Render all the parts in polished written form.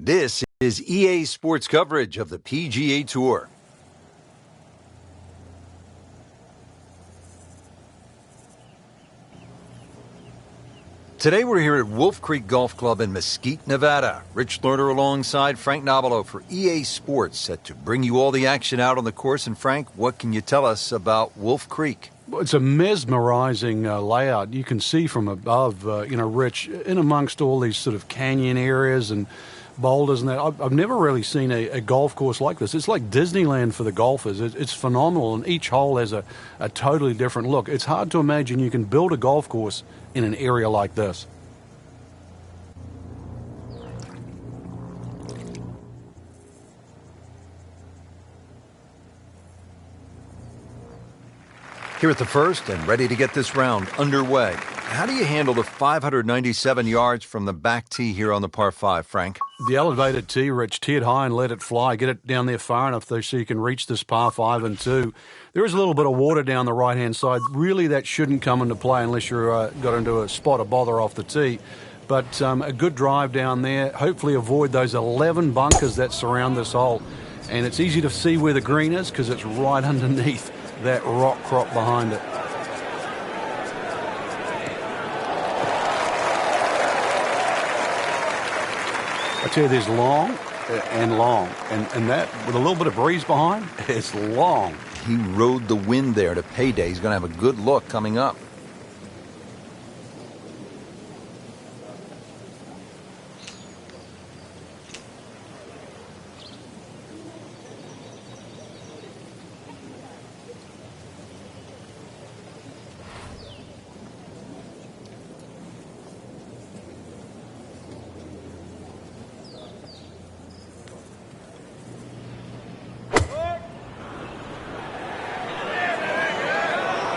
This is EA Sports coverage of the PGA Tour. Today we're here at Wolf Creek Golf Club in Mesquite, Nevada. Rich Lerner alongside Frank Nobilo for EA Sports, set to bring you all the action out on the course. And Frank, what can you tell us about Wolf Creek? Well, it's a mesmerizing layout. You can see from above, Rich, in amongst all these sort of canyon areas and boulders and that. I've never really seen a golf course like this. It's like Disneyland for the golfers. It's phenomenal, and each hole has a totally different look. It's hard to imagine you can build a golf course in an area like this. Here at the first and ready to get this round underway. How do you handle the 597 yards from the back tee here on the par 5, Frank? The elevated tee, Rich, tee it high and let it fly. Get it down there far enough so you can reach this par 5 and 2. There is a little bit of water down the right-hand side. Really, that shouldn't come into play unless you're got into a spot of bother off the tee. But a good drive down there. Hopefully avoid those 11 bunkers that surround this hole. And it's easy to see where the green is because it's right underneath that rock crop behind it. I tell you, there's long and long, and that, with a little bit of breeze behind, it's long. He rode the wind there to payday. He's going to have a good look coming up.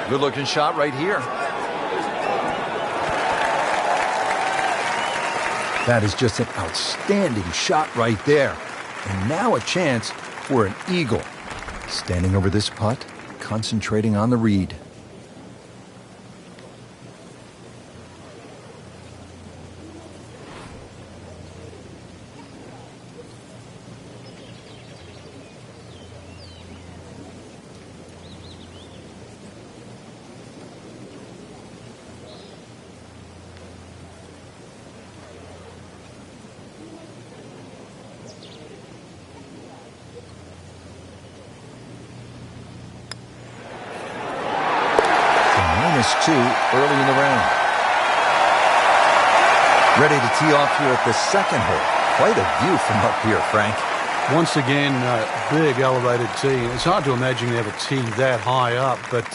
Good-looking shot right here. That is just an outstanding shot right there. And now a chance for an eagle. Standing over this putt, concentrating on the read. -2 early in the round. Ready to tee off here at the second hole. Quite a view from up here, Frank. Once again, big elevated tee. It's hard to imagine you have a tee that high up, but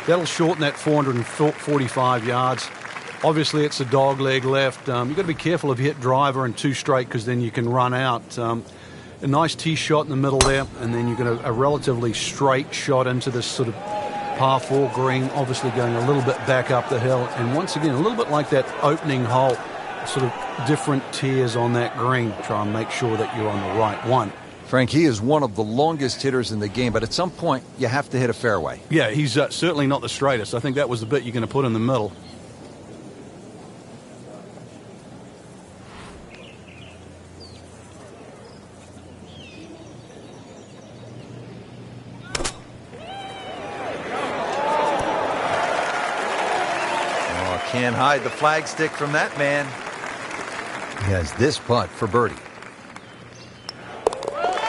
that'll shorten that 445 yards. Obviously, it's a dog leg left. You've got to be careful if you hit driver and 2 straight, because then you can run out. A nice tee shot in the middle there, and then you get a relatively straight shot into this sort of par 4 green, obviously going a little bit back up the hill. And once again, a little bit like that opening hole, sort of different tiers on that green. Try and make sure that you're on the right one. Frank, he is one of the longest hitters in the game, but at some point you have to hit a fairway. Yeah, he's certainly not the straightest. I think that was the bit you're going to put in the middle. Can't hide the flagstick from that man. He has this putt for birdie.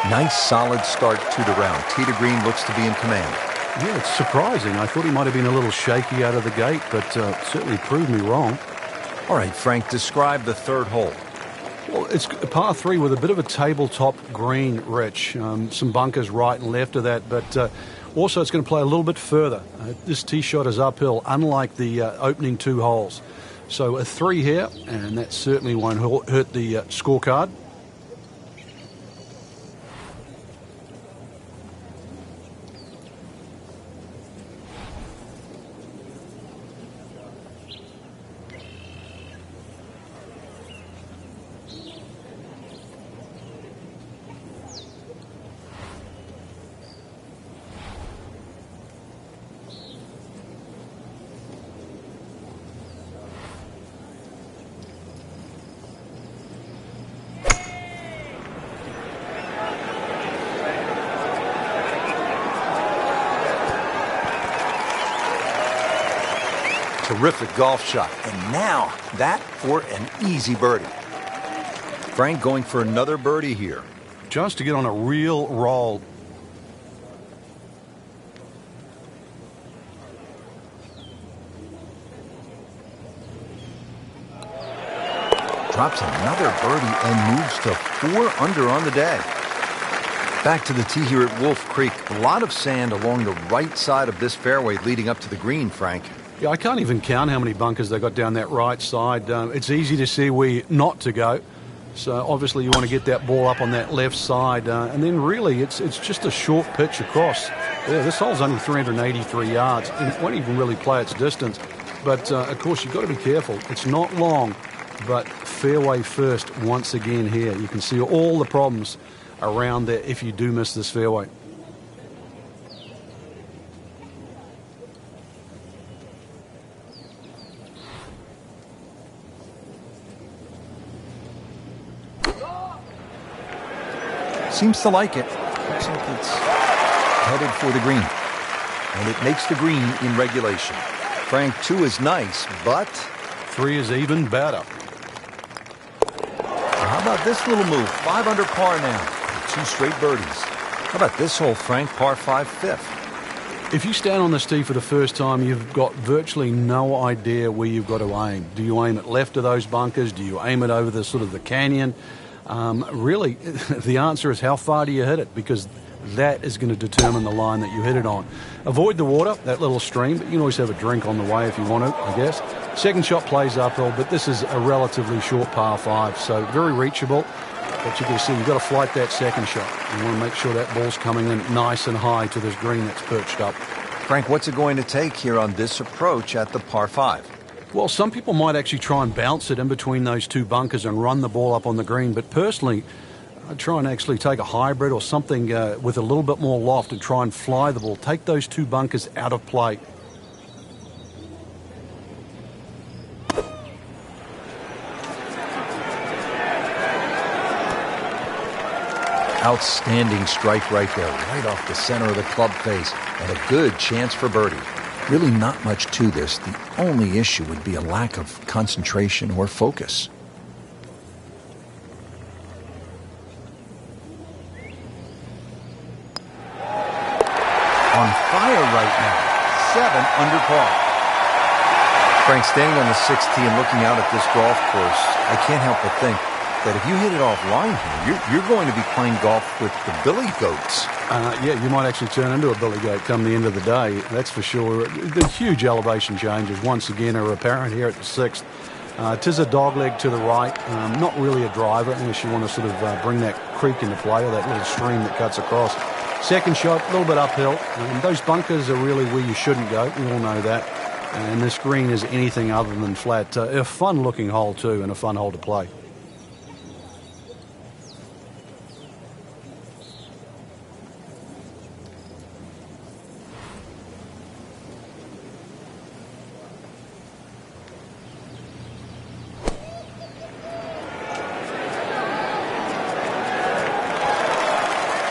Nice solid start to the round. Tee to green looks to be in command. Yeah, it's surprising. I thought he might have been a little shaky out of the gate, but certainly proved me wrong. All right, Frank, describe the third hole. Well, it's a par 3 with a bit of a tabletop green, Rich. Some bunkers right and left of that, but also it's going to play a little bit further. This tee shot is uphill, unlike the opening 2 holes. So a 3 here, and that certainly won't hurt the scorecard. Terrific golf shot. And now that for an easy birdie. Frank going for another birdie here. Just to get on a real roll. Drops another birdie and moves to 4 under on the day. Back to the tee here at Wolf Creek. A lot of sand along the right side of this fairway leading up to the green, Frank. Yeah, I can't even count how many bunkers they got down that right side. It's easy to see where not to go. So obviously you want to get that ball up on that left side. And then really it's just a short pitch across. Yeah, this hole's only 383 yards. It won't even really play its distance. But, of course, you've got to be careful. It's not long, but fairway first once again here. You can see all the problems around there if you do miss this fairway. Seems to like it. Looks like it's headed for the green. And it makes the green in regulation. Frank, 2 is nice, but 3 is even better. How about this little move? 5 under par now. 2 straight birdies. How about this hole, Frank? Par 5, 5th. If you stand on this tee for the first time, you've got virtually no idea where you've got to aim. Do you aim it left of those bunkers? Do you aim it over the sort of the canyon? Really, the answer is how far do you hit it? Because that is going to determine the line that you hit it on. Avoid the water, that little stream, but you can always have a drink on the way if you want to, I guess. Second shot plays uphill, but this is a relatively short par 5, so very reachable. But you can see you've got to flight that second shot. You want to make sure that ball's coming in nice and high to this green that's perched up. Frank, what's it going to take here on this approach at the par 5? Well, some people might actually try and bounce it in between those 2 bunkers and run the ball up on the green. But personally, I'd try and actually take a hybrid or something with a little bit more loft and try and fly the ball. Take those 2 bunkers out of play. Outstanding strike right there, right off the center of the club face, and a good chance for birdie. Really not much to this. The only issue would be a lack of concentration or focus. On fire right now, 7 under par. Frank, standing on the 6th tee and looking out at this golf course, I can't help but think that if you hit it offline here, you're going to be playing golf with the billy goats. Yeah, you might actually turn into a billy goat come the end of the day, that's for sure. The huge elevation changes once again are apparent here at the 6th. Tis a dogleg to the right, not really a driver unless you want to sort of bring that creek into play or that little stream that cuts across. Second shot, a little bit uphill. Those bunkers are really where you shouldn't go. We all know that. And this green is anything other than flat. A fun-looking hole, too, and a fun hole to play.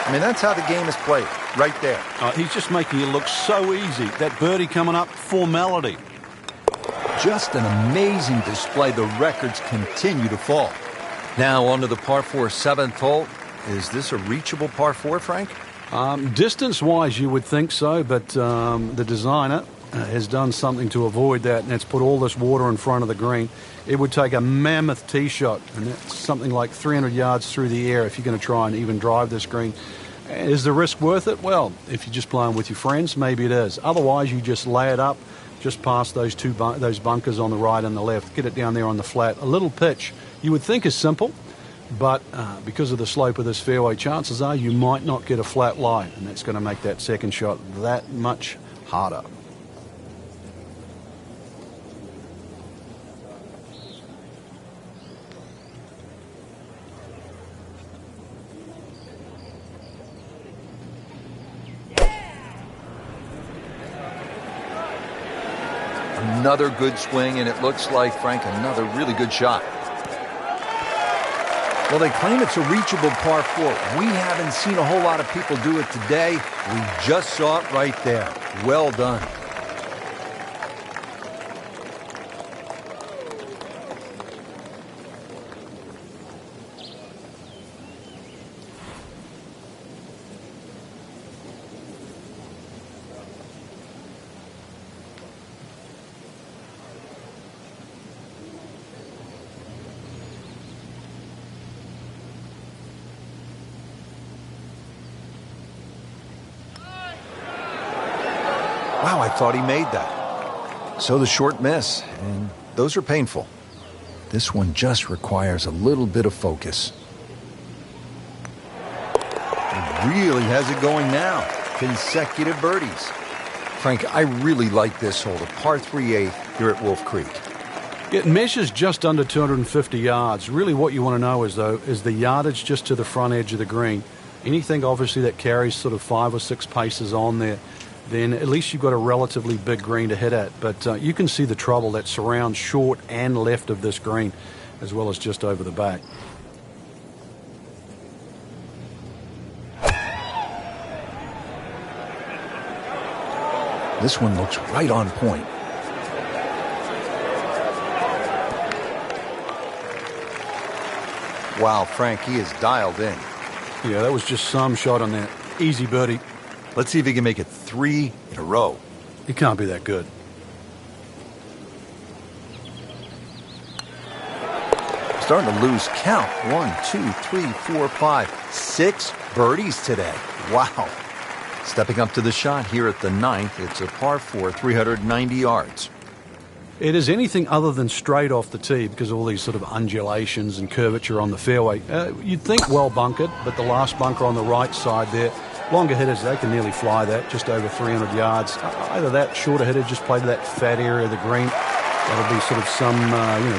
I mean, that's how the game is played, right there. He's just making it look so easy. That birdie coming up, formality. Just an amazing display. The records continue to fall. Now on to the par 4 7th hole. Is this a reachable par 4, Frank? Distance-wise, you would think so, but the designer has done something to avoid that, and it's put all this water in front of the green. It would take a mammoth tee shot, and that's something like 300 yards through the air if you're going to try and even drive this green. Is the risk worth it? Well, if you're just playing with your friends, maybe it is. Otherwise, you just lay it up just past those those bunkers on the right and the left. Get it down there on the flat. A little pitch you would think is simple, but because of the slope of this fairway, chances are you might not get a flat lie, and that's going to make that second shot that much harder. Another good swing, and it looks like, Frank, another really good shot. Well, they claim it's a reachable par 4. We haven't seen a whole lot of people do it today. We just saw it right there. Well done. Wow, I thought he made that. So the short miss, and those are painful. This one just requires a little bit of focus. He really has it going now. Consecutive birdies. Frank, I really like this hole, the par 3/8 here at Wolf Creek. It measures just under 250 yards. Really what you want to know is the yardage just to the front edge of the green. Anything obviously that carries sort of 5 or 6 paces on there, then at least you've got a relatively big green to hit at. But you can see the trouble that surrounds short and left of this green, as well as just over the back. This one looks right on point. Wow, Frank, he is dialed in. Yeah, that was just some shot on that. Easy birdie. Let's see if he can make it 3 in a row. He can't be that good. Starting to lose count. 1, 2, 3, 4, 5, 6 birdies today. Wow. Stepping up to the shot here at the 9th. It's a par 4, 390 yards. It is anything other than straight off the tee because of all these sort of undulations and curvature on the fairway. You'd think well bunkered, but the last bunker on the right side there, longer hitters, they can nearly fly that, just over 300 yards. Either that, shorter hitter just play to that fat area of the green. That'll be sort of some,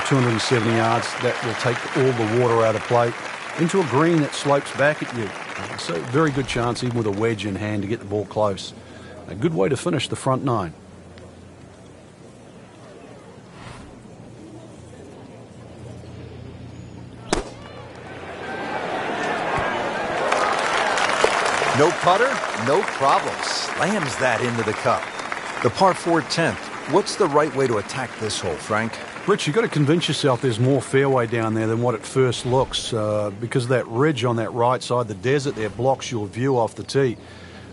270 yards. That will take all the water out of play into a green that slopes back at you. So very good chance, even with a wedge in hand, to get the ball close. A good way to finish the front 9. No putter, no problem. Slams that into the cup. The par 4 10th. What's the right way to attack this hole, Frank? Rich, you've got to convince yourself there's more fairway down there than what it first looks because that ridge on that right side, the desert there, blocks your view off the tee.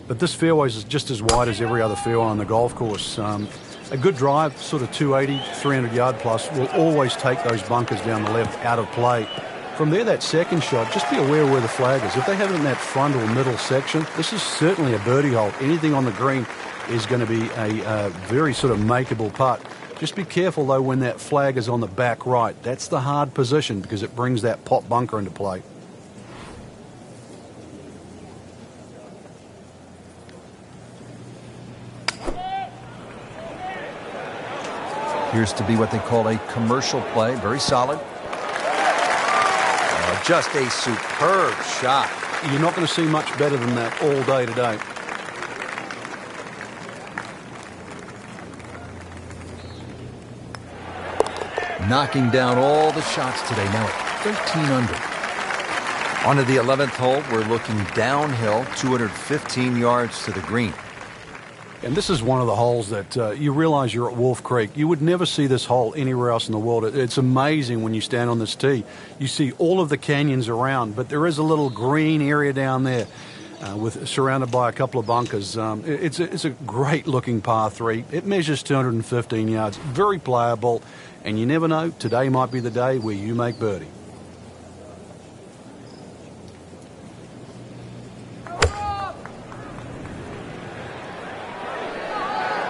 But this fairway is just as wide as every other fairway on the golf course. A good drive, sort of 280, 300 yard plus, will always take those bunkers down the left out of play. From there, that second shot, just be aware where the flag is. If they have it in that front or middle section, this is certainly a birdie hole. Anything on the green is going to be a very sort of makeable putt. Just be careful, though, when that flag is on the back right. That's the hard position because it brings that pop bunker into play. Appears to be what they call a commercial play. Very solid. Just a superb shot. You're not going to see much better than that all day today. Knocking down all the shots today, now at 13 under. On to the 11th hole, we're looking downhill, 215 yards to the green. And this is one of the holes that you realize you're at Wolf Creek. You would never see this hole anywhere else in the world. It's amazing when you stand on this tee. You see all of the canyons around, but there is a little green area down there surrounded by a couple of bunkers. It's a great-looking par 3. It measures 215 yards, very playable, and you never know, today might be the day where you make birdie.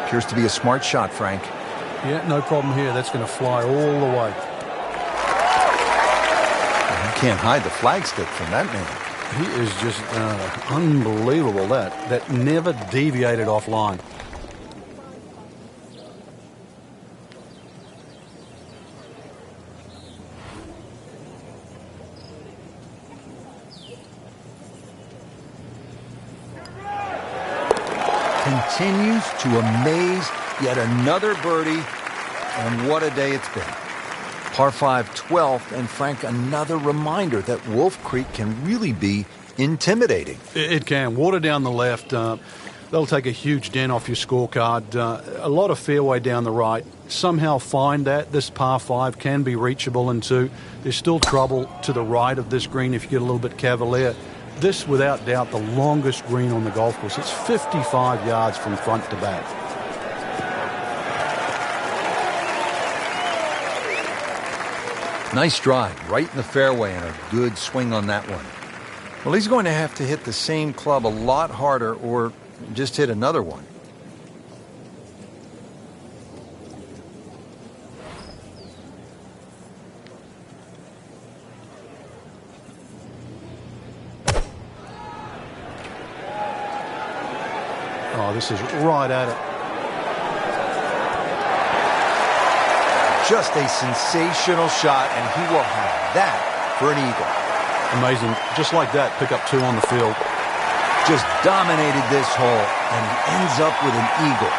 Appears to be a smart shot, Frank. Yeah, no problem here. That's going to fly all the way. You can't hide the flagstick from that man. He is just unbelievable, that never deviated offline. Continues to amaze. Yet another birdie, and what a day it's been. Par 5 12th, and Frank, another reminder that Wolf Creek can really be intimidating. It can. Water down the left. They'll take a huge dent off your scorecard. A lot of fairway down the right. Somehow find that. This par 5 can be reachable in 2. There's still trouble to the right of this green if you get a little bit cavalier. This, without doubt, the longest green on the golf course. It's 55 yards from front to back. Nice drive, right in the fairway, and a good swing on that one. Well, he's going to have to hit the same club a lot harder or just hit another one. Oh, this is right at it. Just a sensational shot, and he will have that for an eagle. Amazing. Just like that, pick up 2 on the field. Just dominated this hole, and he ends up with an eagle.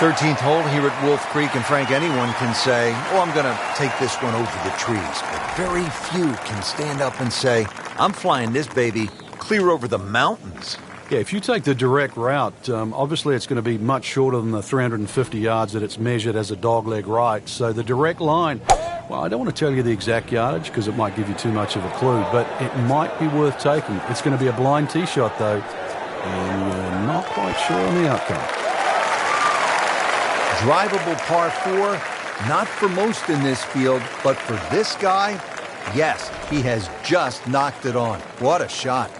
13th hole here at Wolf Creek, and Frank, anyone can say, oh, I'm going to take this one over the trees. But very few can stand up and say, I'm flying this baby clear over the mountains. Yeah, if you take the direct route, obviously it's going to be much shorter than the 350 yards that it's measured as a dogleg right. So the direct line, well, I don't want to tell you the exact yardage because it might give you too much of a clue, but it might be worth taking. It's going to be a blind tee shot, though, and you're not quite sure on the outcome. Drivable par 4, not for most in this field, but for this guy, yes, he has just knocked it on. What a shot.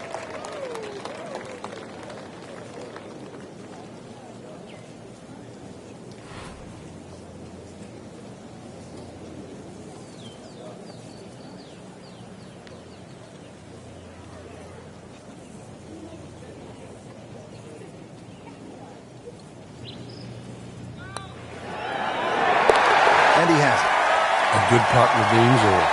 And he has it. A good putt redeems all.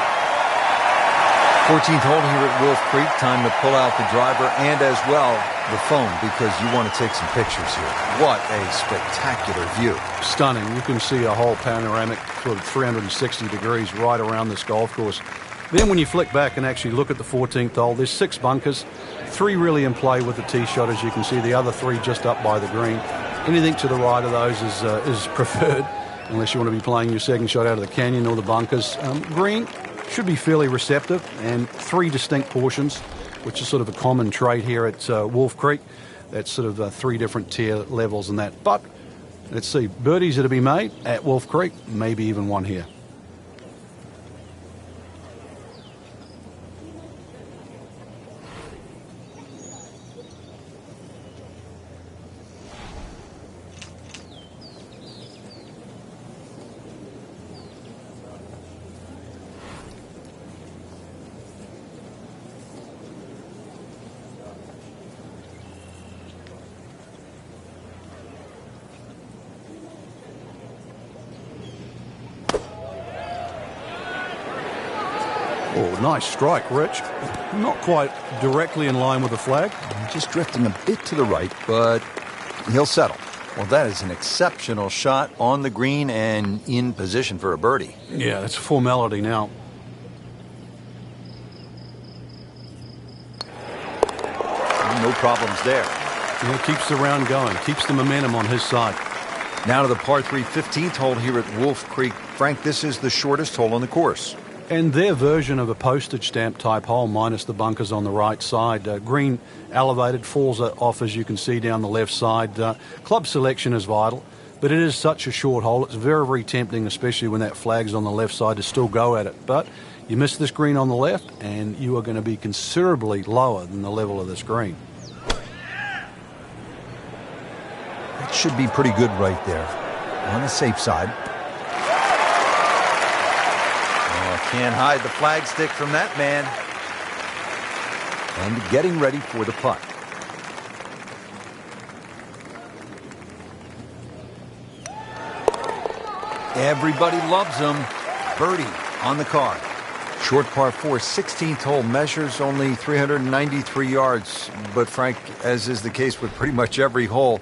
14th hole here at Wolf Creek. Time to pull out the driver and as well the phone because you want to take some pictures here. What a spectacular view. Stunning. You can see a whole panoramic sort of 360 degrees right around this golf course. Then when you flick back and actually look at the 14th hole, there's 6 bunkers, 3 really in play with the tee shot, as you can see. The other 3 just up by the green. Anything to the right of those is preferred, unless you want to be playing your second shot out of the canyon or the bunkers. Green should be fairly receptive, and 3 distinct portions, which is sort of a common trait here at Wolf Creek. That's sort of 3 different tier levels and that. But let's see, birdies are to be made at Wolf Creek, maybe even one here. Oh, nice strike, Rich. Not quite directly in line with the flag. Just drifting a bit to the right, but he'll settle. Well, that is an exceptional shot on the green and in position for a birdie. Yeah, that's a formality now. No problems there. Yeah, keeps the round going, keeps the momentum on his side. Now to the par 3 15th hole here at Wolf Creek. Frank, this is the shortest hole on the course. And their version of a postage stamp type hole, minus the bunkers on the right side. Green elevated, falls off as you can see down the left side. Club selection is vital, but it is such a short hole. It's very, very tempting, especially when that flag's on the left side, to still go at it. But you miss this green on the left, and you are going to be considerably lower than the level of this green. That should be pretty good right there. On the safe side. Can't hide the flagstick from that man. And getting ready for the putt. Everybody loves him. Birdie on the card. Short par 4, 16th hole, measures only 393 yards. But Frank, as is the case with pretty much every hole,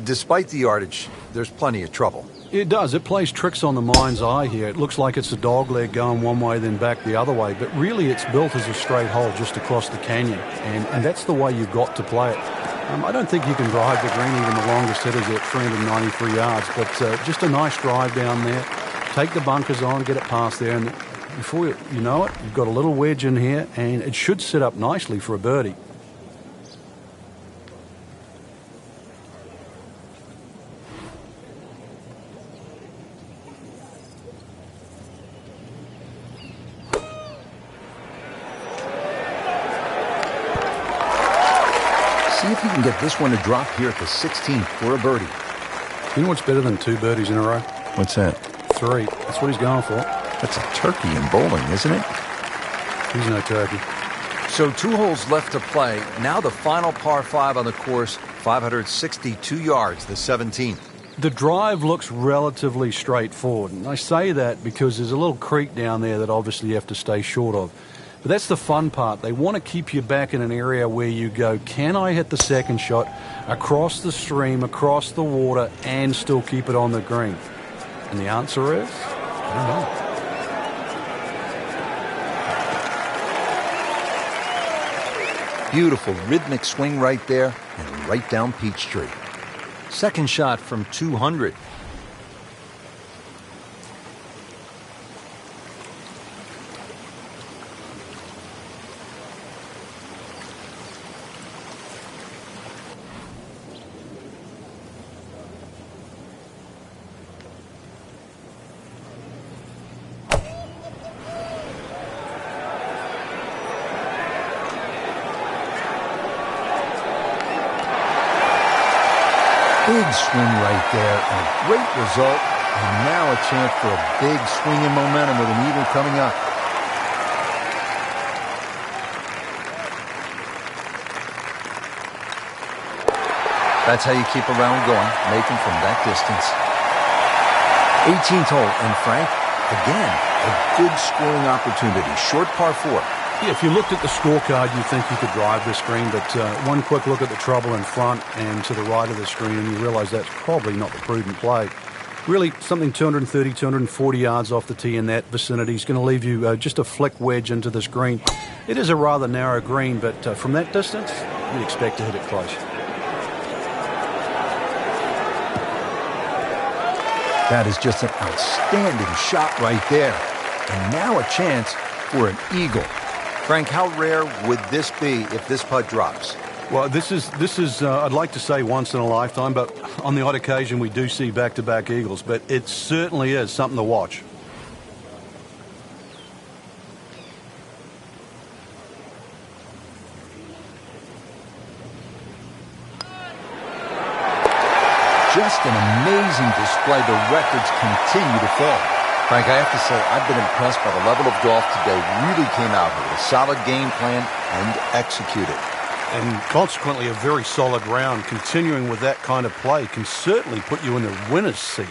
despite the yardage, there's plenty of trouble. It does. It plays tricks on the mind's eye here. It looks like it's a dog leg going one way, then back the other way. But really, it's built as a straight hole just across the canyon. And that's the way you've got to play it. I don't think you can drive the green, even the longest hitters at 393 yards. But just a nice drive down there. Take the bunkers on, get it past there. And before you know it, you've got a little wedge in here. And it should sit up nicely for a birdie. See if he can get this one to drop here at the 16th for a birdie. You know what's better than 2 birdies in a row? What's that? 3. That's what he's going for. That's a turkey in bowling, isn't it? He's no turkey. So 2 holes left to play. Now the final par 5 on the course, 562 yards, the 17th. The drive looks relatively straightforward, and I say that because there's a little creek down there that obviously you have to stay short of. But that's the fun part. They want to keep you back in an area where you go, can I hit the second shot across the stream, across the water, and still keep it on the green? And the answer is, I don't know. Beautiful rhythmic swing right there and right down Peachtree. Second shot from 200. Big swing right there, and a great result. And now a chance for a big swing in momentum with an eagle coming up. That's how you keep a round going, making from that distance. 18th hole, and Frank, again, a good scoring opportunity. Short par 4. Yeah, if you looked at the scorecard, you'd think you could drive this green, but one quick look at the trouble in front and to the right of the screen, and you realize that's probably not the prudent play. Really, something 230, 240 yards off the tee in that vicinity is going to leave you just a flick wedge into this green. It is a rather narrow green, but from that distance, you'd expect to hit it close. That is just an outstanding shot right there. And now a chance for an eagle. Frank, how rare would this be if this putt drops? Well, this is I'd like to say once in a lifetime, but on the odd occasion we do see back-to-back eagles, but it certainly is something to watch. Just an amazing display. The records continue to fall. Frank, I have to say, I've been impressed by the level of golf today. Really came out with a solid game plan and executed. And consequently, a very solid round. Continuing with that kind of play can certainly put you in the winner's seat.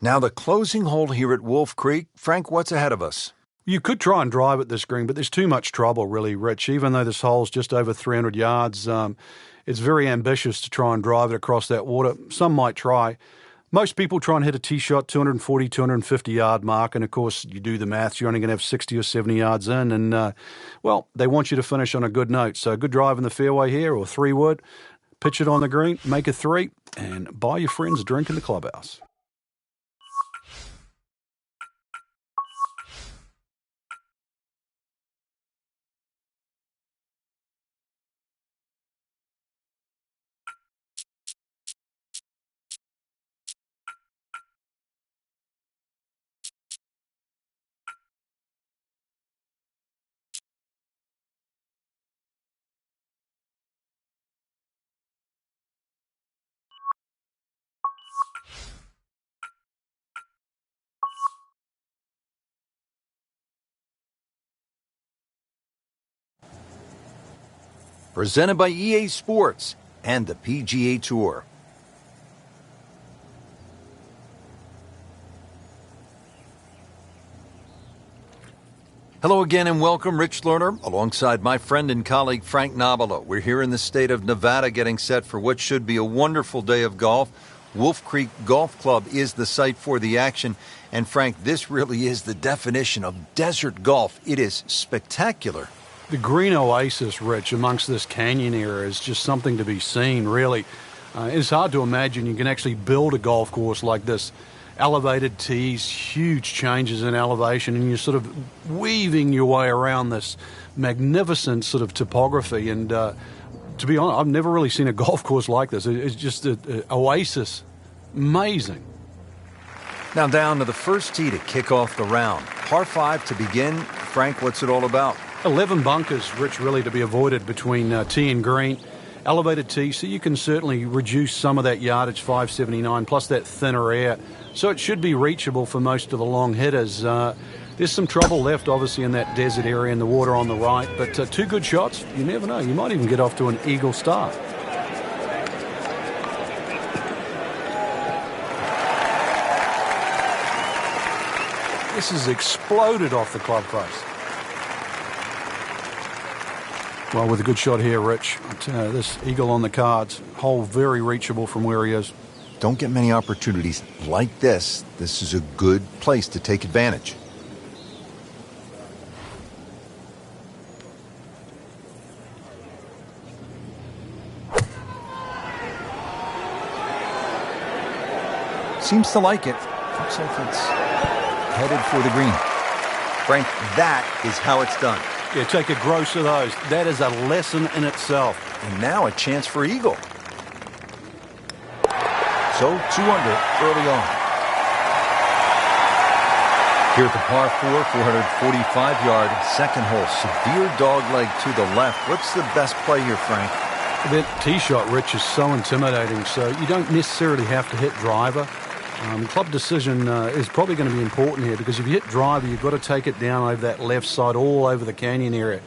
Now the closing hole here at Wolf Creek. Frank, what's ahead of us? You could try and drive at this green, but there's too much trouble, really, Rich. Even though this hole's just over 300 yards, it's very ambitious to try and drive it across that water. Some might try. Most people try and hit a tee shot 240, 250-yard mark, and, of course, you do the maths, you're only going to have 60 or 70 yards in, and, well, they want you to finish on a good note. So good drive in the fairway here, or 3-wood, pitch it on the green, make a 3, and buy your friends a drink in the clubhouse. Presented by EA Sports and the PGA Tour. Hello again and welcome, Rich Lerner, alongside my friend and colleague Frank Nobilo. We're here in the state of Nevada getting set for what should be a wonderful day of golf. Wolf Creek Golf Club is the site for the action. And Frank, this really is the definition of desert golf. It is spectacular. The green oasis, Rich, amongst this canyon area is just something to be seen, really. It's hard to imagine you can actually build a golf course like this. Elevated tees, huge changes in elevation, and you're sort of weaving your way around this magnificent sort of topography. And to be honest, I've never really seen a golf course like this. It's just an oasis. Amazing. Now down to the first tee to kick off the round. Par 5 to begin. Frank, what's it all about? 11 bunkers, Rich, really to be avoided between tee and green. Elevated tee, so you can certainly reduce some of that yardage, 579, plus that thinner air. So it should be reachable for most of the long hitters. There's some trouble left, obviously, in that desert area and the water on the right, but two good shots, you never know. You might even get off to an eagle start. This has exploded off the club face. Well, with a good shot here, Rich. This eagle on the cards, hole very reachable from where he is. Don't get many opportunities like this. This is a good place to take advantage. Seems to like it. Looks like it's headed for the green. Frank, that is how it's done. Yeah, take a gross of those. That is a lesson in itself. And now a chance for eagle. So 2 under early on. Here at the par 4, 445-yard second hole. Severe dog leg to the left. What's the best play here, Frank? That tee shot, Rich, is so intimidating. So you don't necessarily have to hit driver. Club decision is probably going to be important here, because if you hit driver, you've got to take it down over that left side, all over the canyon area.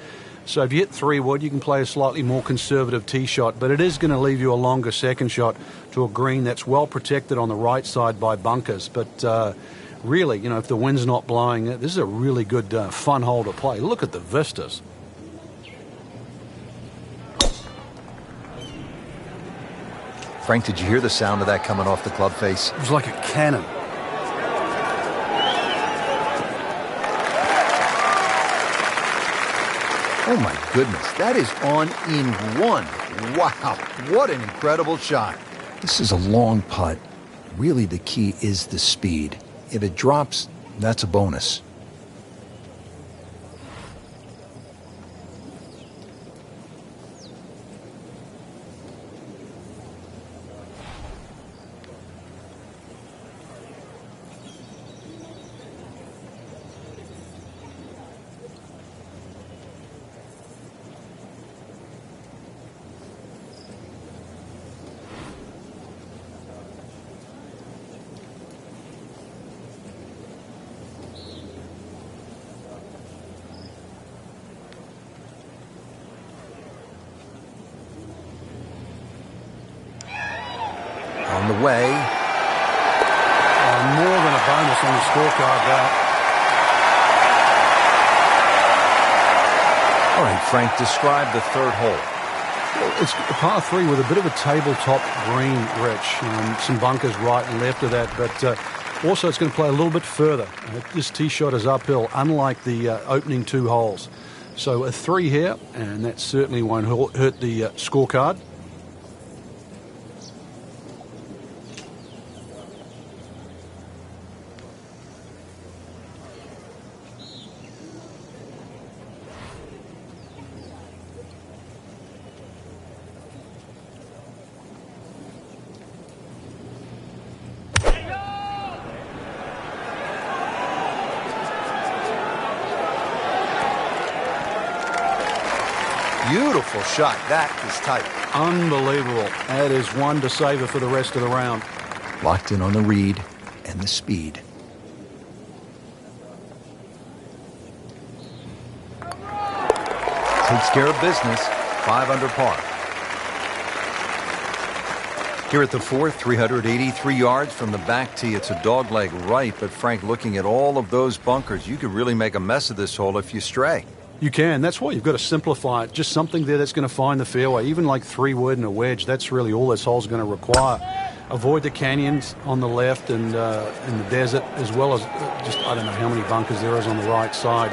So if you hit 3-wood, you can play a slightly more conservative tee shot, but it is going to leave you a longer second shot to a green that's well protected on the right side by bunkers. But really, you know, if the wind's not blowing, this is a really good, fun hole to play. Look at the vistas. Frank, did you hear the sound of that coming off the club face? It was like a cannon. Oh my goodness, that is on in one. Wow, what an incredible shot. This is a long putt. Really, the key is the speed. If it drops, that's a bonus. On the way. More than a bonus on the scorecard, that. All right, Frank, describe the third hole. Well, it's a par 3 with a bit of a tabletop green, Rich. Some bunkers right and left of that, but also it's going to play a little bit further. This tee shot is uphill, unlike the opening 2 holes. So a 3 here, and that certainly won't hurt the scorecard. Beautiful shot. That is tight. Unbelievable. That is one to savor for the rest of the round. Locked in on the read and the speed. Takes care of business. 5 under par. Here at the 4th, 383 yards from the back tee. It's a dogleg right, but Frank, looking at all of those bunkers, you could really make a mess of this hole if you stray. You can. That's why you've got to simplify it. Just something there that's going to find the fairway. Even like 3-wood and a wedge, that's really all this hole's going to require. Avoid the canyons on the left and in the desert, as well as just, I don't know how many bunkers there is on the right side.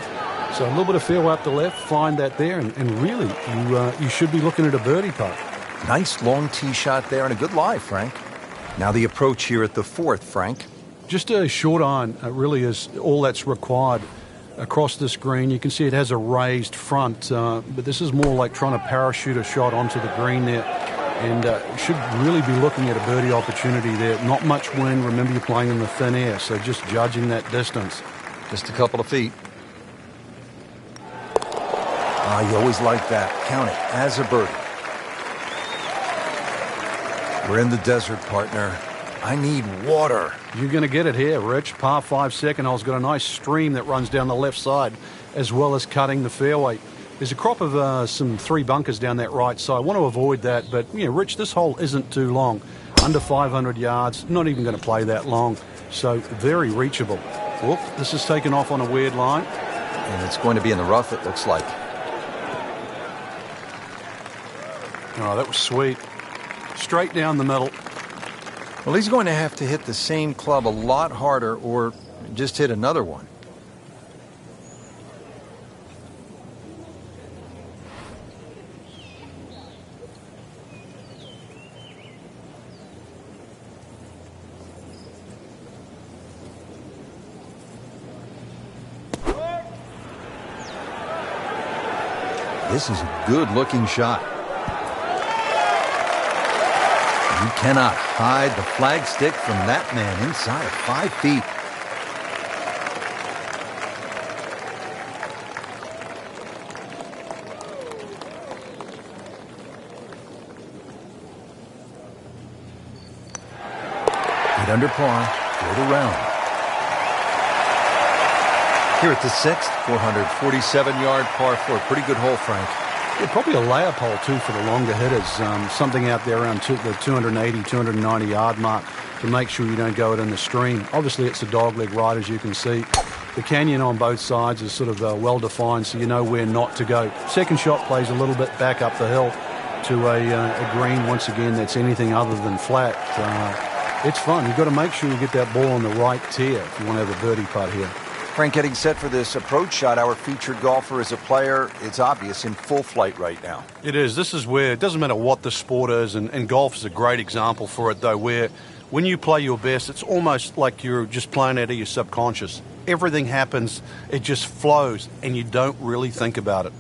So a little bit of fairway up the left, find that there, and really, you should be looking at a birdie putt. Nice long tee shot there and a good lie, Frank. Now the approach here at the 4th, Frank. Just a short iron really is all that's required across this green. You can see it has a raised front, but this is more like trying to parachute a shot onto the green there. And you should really be looking at a birdie opportunity there. Not much wind. Remember, you're playing in the thin air, so just judging that distance. Just a couple of feet. You always like that. Count it as a birdie. We're in the desert, partner. I need water. You're going to get it here, Rich. Par 5 second hole's got a nice stream that runs down the left side, as well as cutting the fairway. There's a crop of some 3 bunkers down that right side. I want to avoid that, but, Rich, this hole isn't too long. Under 500 yards, not even going to play that long, so very reachable. Whoop, this is taken off on a weird line. And it's going to be in the rough, it looks like. Oh, that was sweet. Straight down the middle. Well, he's going to have to hit the same club a lot harder or just hit another one. This is a good-looking shot. You cannot hide the flagstick from that man inside of 5 feet. Get under par, go to round. Here at the 6th, 447-yard par 4. Pretty good hole, Frank. Yeah, probably a layup hole, too, for the longer hitters. Something out there around the 280, 290-yard mark to make sure you don't go it in the stream. Obviously, it's a dogleg right, as you can see. The canyon on both sides is sort of well-defined, so you know where not to go. Second shot plays a little bit back up the hill to a green, once again, that's anything other than flat. It's fun. You've got to make sure you get that ball on the right tier if you want to have a birdie putt here. Frank, getting set for this approach shot, our featured golfer is a player, it's obvious, in full flight right now. It is. This is where it doesn't matter what the sport is, and golf is a great example for it, though, where when you play your best, it's almost like you're just playing out of your subconscious. Everything happens, it just flows, and you don't really think about it.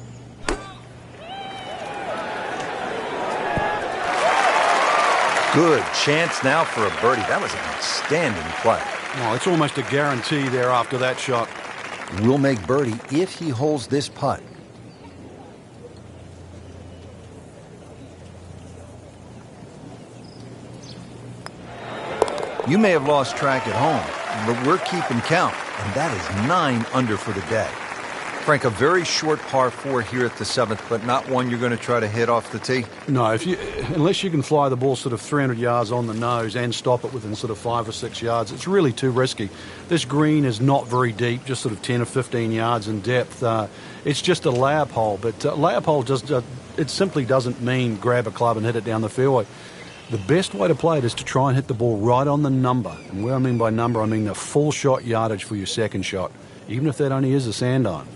Good chance now for a birdie. That was an outstanding play. Well, it's almost a guarantee there after that shot. Will make birdie if he holds this putt. You may have lost track at home, but we're keeping count, and that is 9 under for the day. Frank, a very short par 4 here at the 7th, but not one you're going to try to hit off the tee? No, unless you can fly the ball sort of 300 yards on the nose and stop it within sort of 5 or 6 yards, it's really too risky. This green is not very deep, just sort of 10 or 15 yards in depth. It's just a layup hole, but layup hole it simply doesn't mean grab a club and hit it down the fairway. The best way to play it is to try and hit the ball right on the number. And where I mean by number, I mean the full shot yardage for your second shot, even if that only is a sand iron.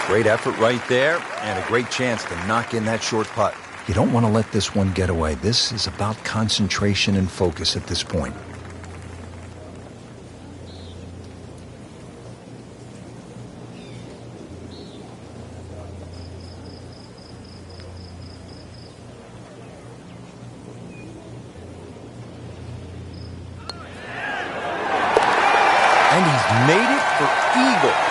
Great effort right there, and a great chance to knock in that short putt. You don't want to let this one get away. This is about concentration and focus at this point. And he's made it for eagle.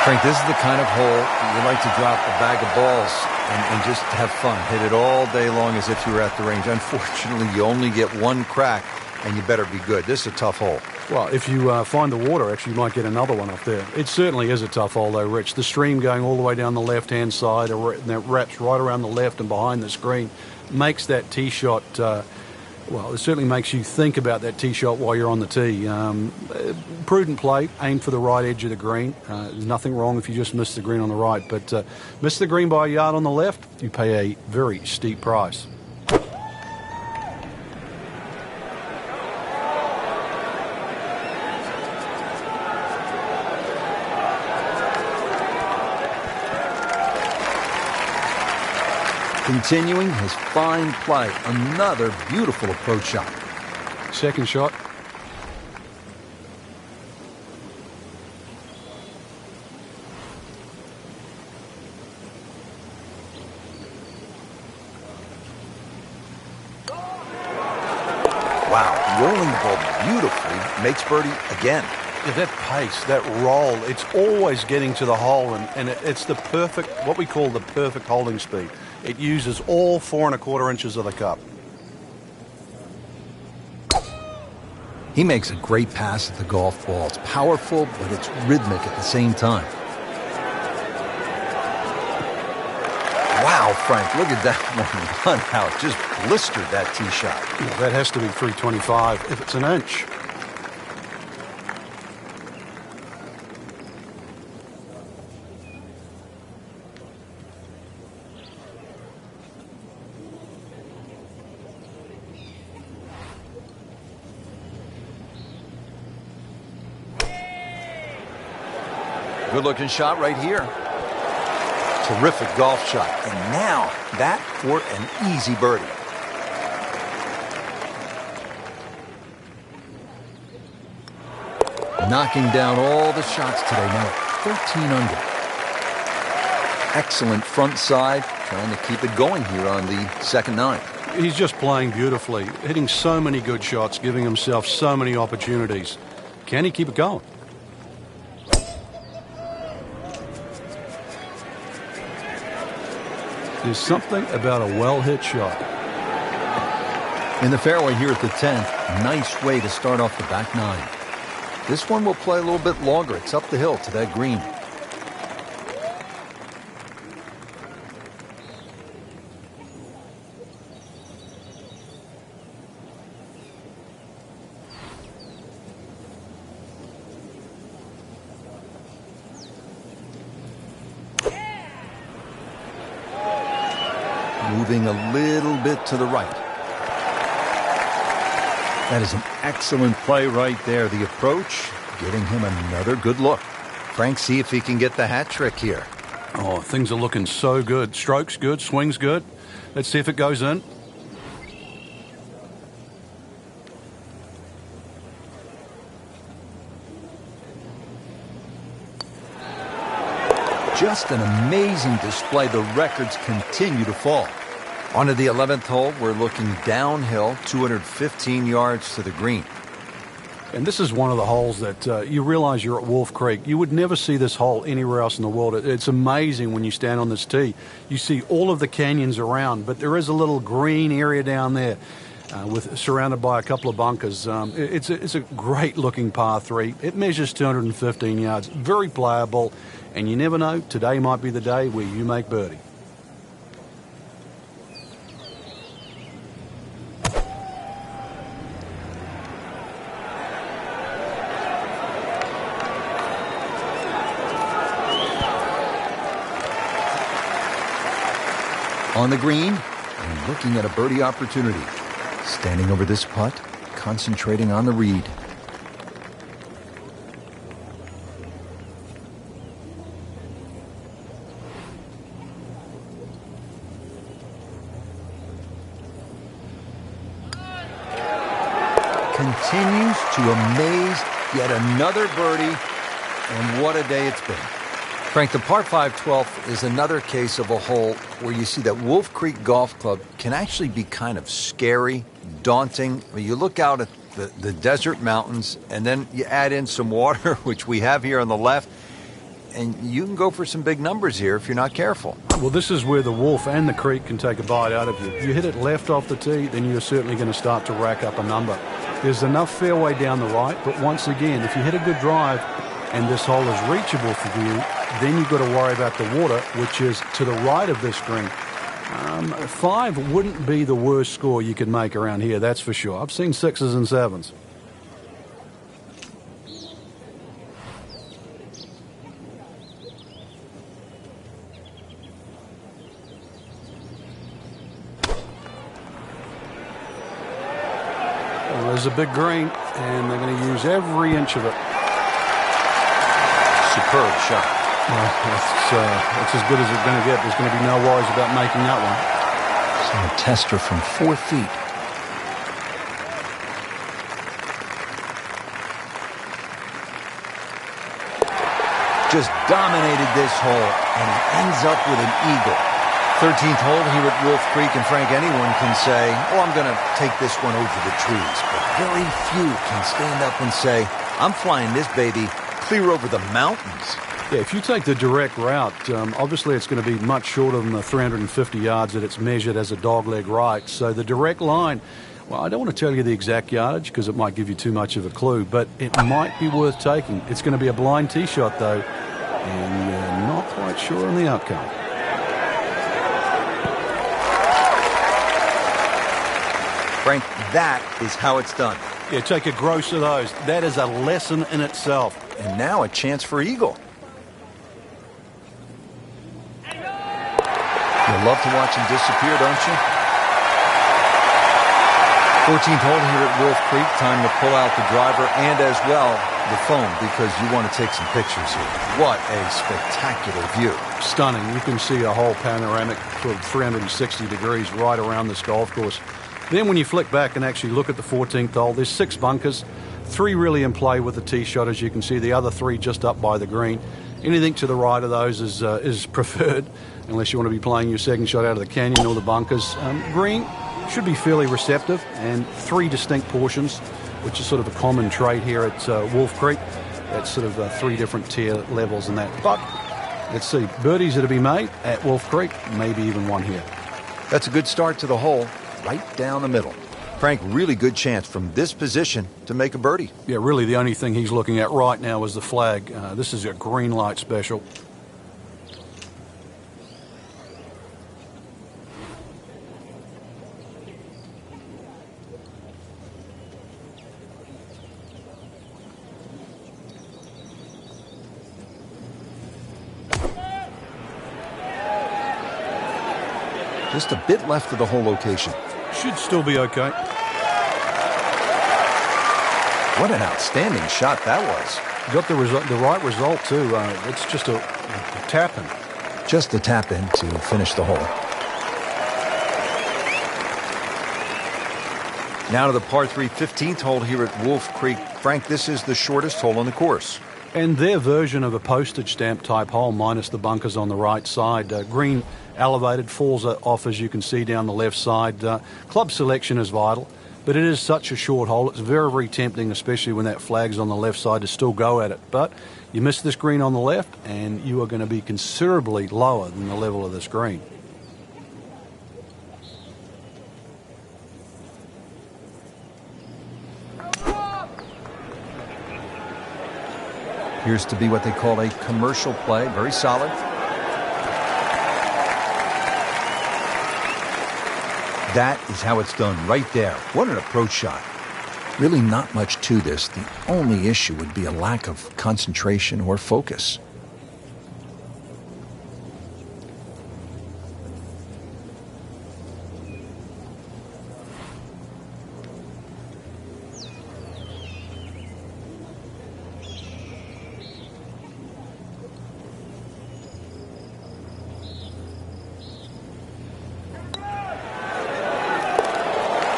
Frank, this is the kind of hole you like to drop a bag of balls and just have fun. Hit it all day long as if you were at the range. Unfortunately, you only get one crack, and you better be good. This is a tough hole. Well, if you find the water, actually, you might get another one up there. It certainly is a tough hole, though, Rich. The stream going all the way down the left-hand side, and that wraps right around the left and behind the screen, makes that tee shot... well, it certainly makes you think about that tee shot while you're on the tee. Prudent play, aim for the right edge of the green. There's nothing wrong if you just miss the green on the right, but miss the green by a yard on the left, you pay a very steep price. Continuing his fine play, another beautiful approach shot. Second shot. Wow. rolling the ball beautifully, makes birdie again. Yeah, that pace, that roll, it's always getting to the hole, and it's the perfect, what we call the perfect holding speed. It uses all 4 1/4 inches of the cup. He makes a great pass at the golf ball. It's powerful, but it's rhythmic at the same time. Wow, Frank, look at that one run out. Just blistered that tee shot. Yeah, that has to be 325 if it's an inch. Good-looking shot right here. Terrific golf shot. And now that for an easy birdie. Knocking down all the shots today. Now 13 under. Excellent front side. Trying to keep it going here on the second nine. He's just playing beautifully, hitting so many good shots, giving himself so many opportunities. Can he keep it going? There's something about a well-hit shot. In the fairway here at the 10th, nice way to start off the back nine. This one will play a little bit longer. It's up the hill to that green. Moving a little bit to the right. That is an excellent play right there. The approach, giving him another good look. Frank, see if he can get the hat trick here. Oh, things are looking so good. Strokes good, swings good. Let's see if it goes in. Just an amazing display. The records continue to fall. On to the 11th hole, we're looking downhill, 215 yards to the green. And this is one of the holes that you realize you're at Wolf Creek. You would never see this hole anywhere else in the world. It's amazing when you stand on this tee. You see all of the canyons around, but there is a little green area down there surrounded by a couple of bunkers. It's a great-looking par 3. It measures 215 yards, very playable, and you never know, today might be the day where you make birdie. On the green, and looking at a birdie opportunity. Standing over this putt, concentrating on the read. Continues to amaze, yet another birdie, and what a day it's been. Frank, the par 5 12th is another case of a hole where you see that Wolf Creek Golf Club can actually be kind of scary, daunting. I mean, you look out at the desert mountains, and then you add in some water, which we have here on the left, and you can go for some big numbers here if you're not careful. Well, this is where the Wolf and the Creek can take a bite out of you. You hit it left off the tee, then you're certainly going to start to rack up a number. There's enough fairway down the right, but once again, if you hit a good drive and this hole is reachable for you, then you've got to worry about the water, which is to the right of this green. 5 wouldn't be the worst score you could make around here, that's for sure. I've seen 6s and 7s. Well, there's a big green, and they're going to use every inch of it. Superb shot. It's as good as it's going to get. There's going to be no worries about making that one. So a tester from 4 feet. Just dominated this hole, and he ends up with an eagle. 13th hole here at Wolf Creek, and Frank, anyone can say, oh, I'm going to take this one over the trees. But very few can stand up and say, I'm flying this baby clear over the mountains. Yeah, if you take the direct route, obviously it's going to be much shorter than the 350 yards that it's measured as a dogleg right. So the direct line, well, I don't want to tell you the exact yardage because it might give you too much of a clue, but it might be worth taking. It's going to be a blind tee shot, though, and you're not quite sure on the outcome. Frank, that is how it's done. Yeah, take a gross of those. That is a lesson in itself. And now a chance for eagle. You love to watch him disappear, don't you? 14th hole here at Wolf Creek. Time to pull out the driver and as well the phone because you want to take some pictures here. What a spectacular view. Stunning. You can see a whole panoramic sort of 360 degrees right around this golf course. Then when you flick back and actually look at the 14th hole, there's 6 bunkers, 3 really in play with the tee shot, as you can see, the other 3 just up by the green. Anything to the right of those is preferred, unless you want to be playing your second shot out of the canyon or the bunkers. Green should be fairly receptive, and 3 distinct portions, which is sort of a common trait here at Wolf Creek. That's sort of 3 different tier levels in that. But let's see, birdies that to be made at Wolf Creek, maybe even one here. That's a good start to the hole. Right down the middle. Frank, really good chance from this position to make a birdie. Yeah, really the only thing he's looking at right now is the flag. This is a green light special. Just a bit left of the hole location. Should still be okay. What an outstanding shot that was. Got the right result, too. It's just a tap-in. Just a tap-in to finish the hole. Now to the par 3 15th hole here at Wolf Creek. Frank, this is the shortest hole on the course. And their version of a postage stamp type hole, minus the bunkers on the right side. Green elevated, falls off as you can see down the left side. Club selection is vital, but it is such a short hole. It's very, very tempting, especially when that flag's on the left side, to still go at it. But you miss this green on the left, and you are going to be considerably lower than the level of this green. Appears to be what they call a commercial play. Very solid. That is how it's done right there. What an approach shot. Really not much to this. The only issue would be a lack of concentration or focus.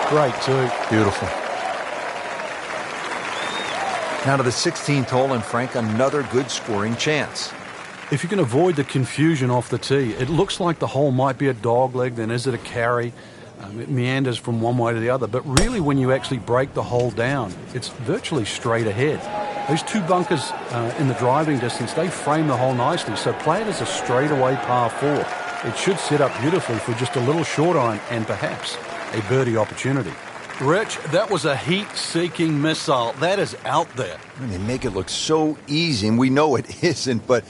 Great, too. Beautiful. Now to the 16th hole, and Frank, another good scoring chance. If you can avoid the confusion off the tee, it looks like the hole might be a dogleg, then is it a carry? It meanders from one way to the other. But really, when you actually break the hole down, it's virtually straight ahead. Those 2 bunkers in the driving distance, they frame the hole nicely. So play it as a straightaway par 4. It should set up beautifully for just a little short iron and perhaps a birdie opportunity. Rich, that was a heat-seeking missile. That is out there. And they make it look so easy, and we know it isn't, but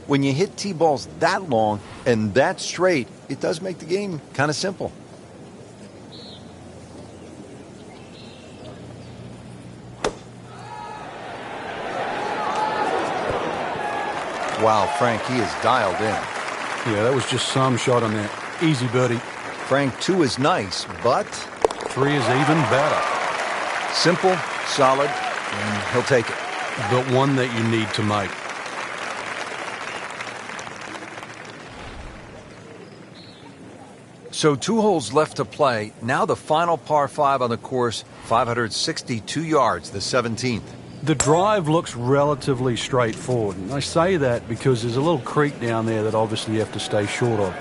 when you hit tee balls that long and that straight, it does make the game kind of simple. Wow, Frank, he is dialed in. Yeah, that was just some shot on that. Easy birdie. Frank, 2 is nice, but 3 is even better. Simple, solid, and he'll take it. But one that you need to make. So 2 holes left to play. Now the final par 5 on the course, 562 yards, the 17th. The drive looks relatively straightforward. And I say that because there's a little creek down there that obviously you have to stay short of.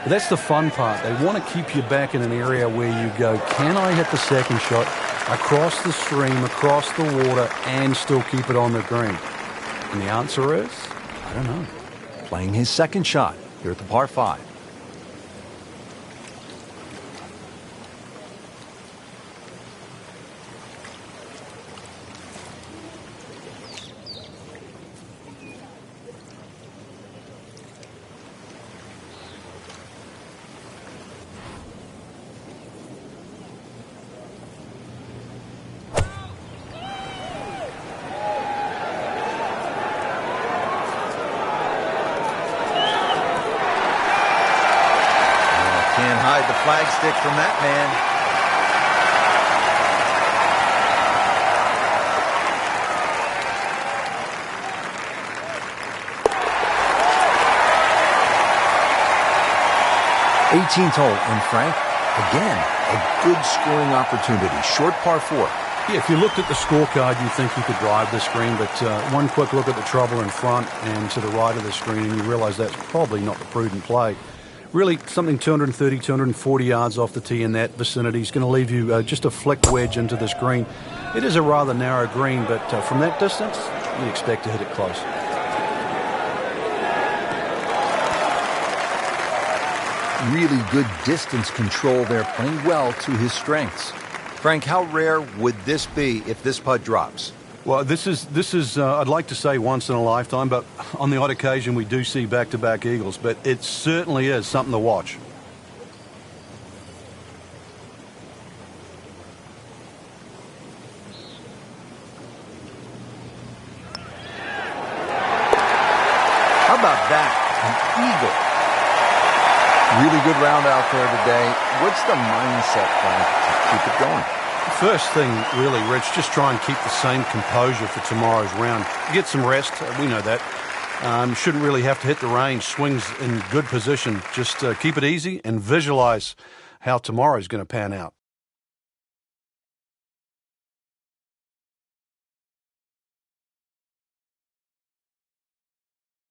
But that's the fun part. They want to keep you back in an area where you go, can I hit the second shot across the stream, across the water, and still keep it on the green? And the answer is, I don't know. Playing his second shot here at the par 5. Can't hide the flagstick from that man. '18th hole, and Frank, again, a good scoring opportunity. Short par 4. Yeah, if you looked at the scorecard, you'd think you could drive the screen, but one quick look at the trouble in front and to the right of the screen, and you realize that's probably not the prudent play. Really, something 230, 240 yards off the tee in that vicinity is going to leave you just a flick wedge into this green. It is a rather narrow green, but from that distance, you'd expect to hit it close. Really good distance control there, playing well to his strengths. Frank, how rare would this be if this putt drops? Well, this is I'd like to say once in a lifetime, but on the odd occasion we do see back-to-back eagles, but it certainly is something to watch. How about that? An eagle. Really good round out there today. What's the mindset, Frank, to keep it going? First thing, really, Rich, just try and keep the same composure for tomorrow's round. Get some rest. We know that. Shouldn't really have to hit the range. Swings in good position. Just keep it easy and visualize how tomorrow's going to pan out.